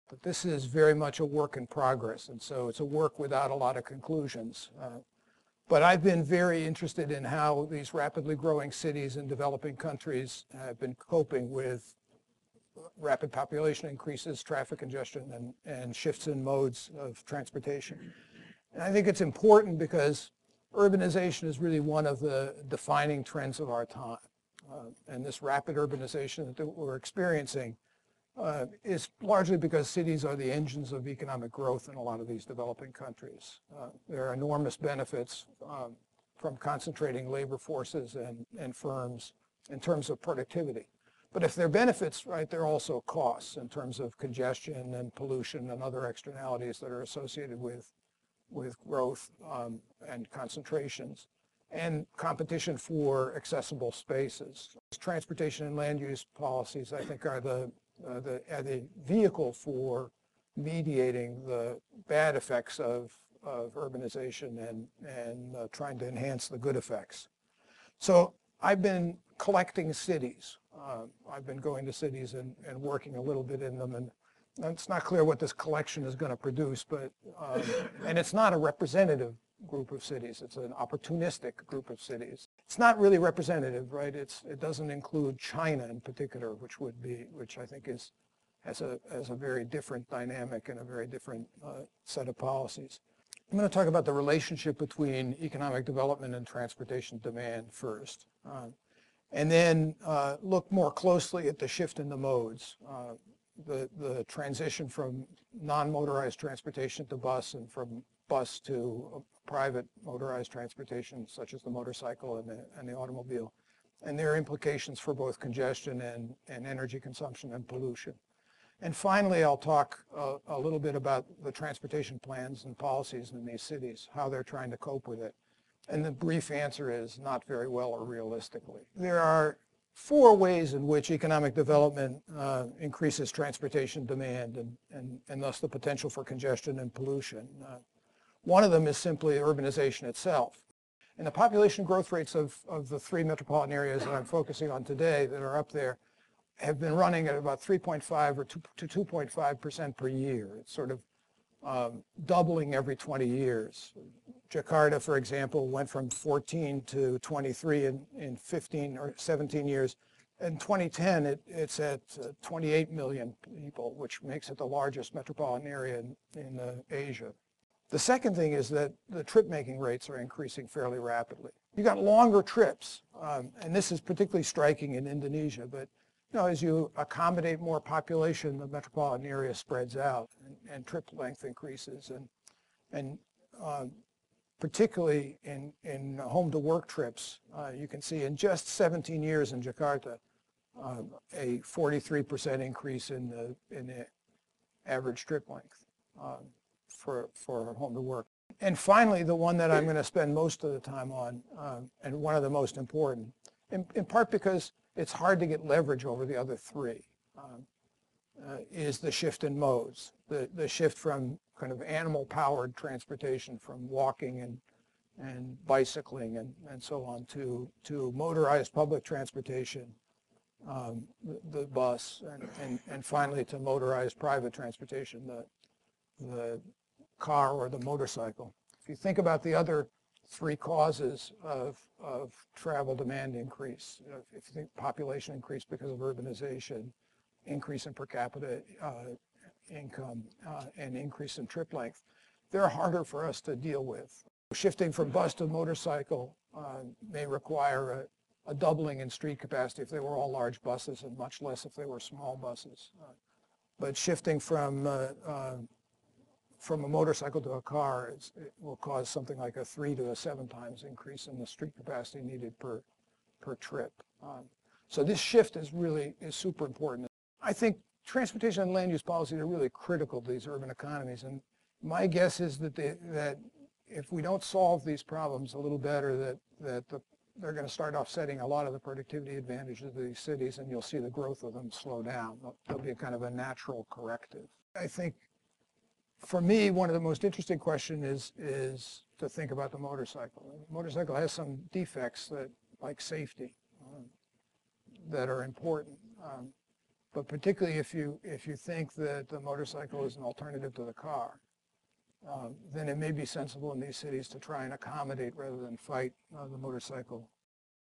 But this is very much a work in progress, and so it's a work without a lot of conclusions. But I've been very interested in how these rapidly growing cities in developing countries have been coping with rapid population increases, traffic congestion, and shifts in modes of transportation. And I think it's important because urbanization is really one of the defining trends of our time. And this rapid urbanization that we're experiencing is largely because cities are the engines of economic growth in a lot of these developing countries. There are enormous benefits from concentrating labor forces and firms in terms of productivity. But if there are benefits, right, there are also costs in terms of congestion and pollution and other externalities that are associated with growth and concentrations, and competition for accessible spaces. Transportation and land use policies, I think, are the vehicle for mediating the bad effects of urbanization and trying to enhance the good effects. So I've been collecting cities. I've been going to cities and working a little bit in them, and it's not clear what this collection is going to produce, but and it's not a representative group of cities. It's an opportunistic group of cities. It's not really representative, right? It doesn't include China in particular, which I think has a very different dynamic and a very different set of policies. I'm going to talk about the relationship between economic development and transportation demand first, and then look more closely at the shift in the modes, the transition from non-motorized transportation to bus and from bus to private motorized transportation, such as the motorcycle and the automobile, and their implications for both congestion and energy consumption and pollution. And finally, I'll talk a little bit about the transportation plans and policies in these cities, how they're trying to cope with it. And the brief answer is not very well or realistically. There are 4 ways in which economic development increases transportation demand and thus the potential for congestion and pollution. One of them is simply urbanization itself. And the population growth rates of the 3 metropolitan areas that I'm focusing on today that are up there have been running at about 3.5 or to 2.5% per year. It's sort of doubling every 20 years. Jakarta, for example, went from 14 to 23 in 15 or 17 years. In 2010, it's at 28 million people, which makes it the largest metropolitan area in Asia. The second thing is that the trip-making rates are increasing fairly rapidly. You got longer trips, and this is particularly striking in Indonesia, but as you accommodate more population, the metropolitan area spreads out and trip length increases. And particularly in home-to-work trips, you can see in just 17 years in Jakarta, a 43% increase in the average trip length for home to work. And finally, the one that I'm going to spend most of the time on, and one of the most important, in part because it's hard to get leverage over the other 3, is the shift in modes, the shift from kind of animal-powered transportation, from walking and bicycling and so on, to motorized public transportation, the bus, and finally to motorized private transportation, the car or the motorcycle. If you think about the other 3 causes of travel demand increase, if you think population increase because of urbanization, increase in per capita income, and increase in trip length, they're harder for us to deal with. Shifting from bus to motorcycle may require a doubling in street capacity if they were all large buses and much less if they were small buses. But shifting from a motorcycle to a car, it will cause something like a 3 to 7 times increase in the street capacity needed per trip. So this shift is super important. I think transportation and land use policies are really critical to these urban economies, and my guess is that if we don't solve these problems a little better, they're going to start offsetting a lot of the productivity advantages of these cities, and you'll see the growth of them slow down. There'll be a kind of a natural corrective. I think for me, one of the most interesting questions is to think about the motorcycle. The motorcycle has some defects like safety, that are important. But particularly if you think that the motorcycle is an alternative to the car, then it may be sensible in these cities to try and accommodate rather than fight the motorcycle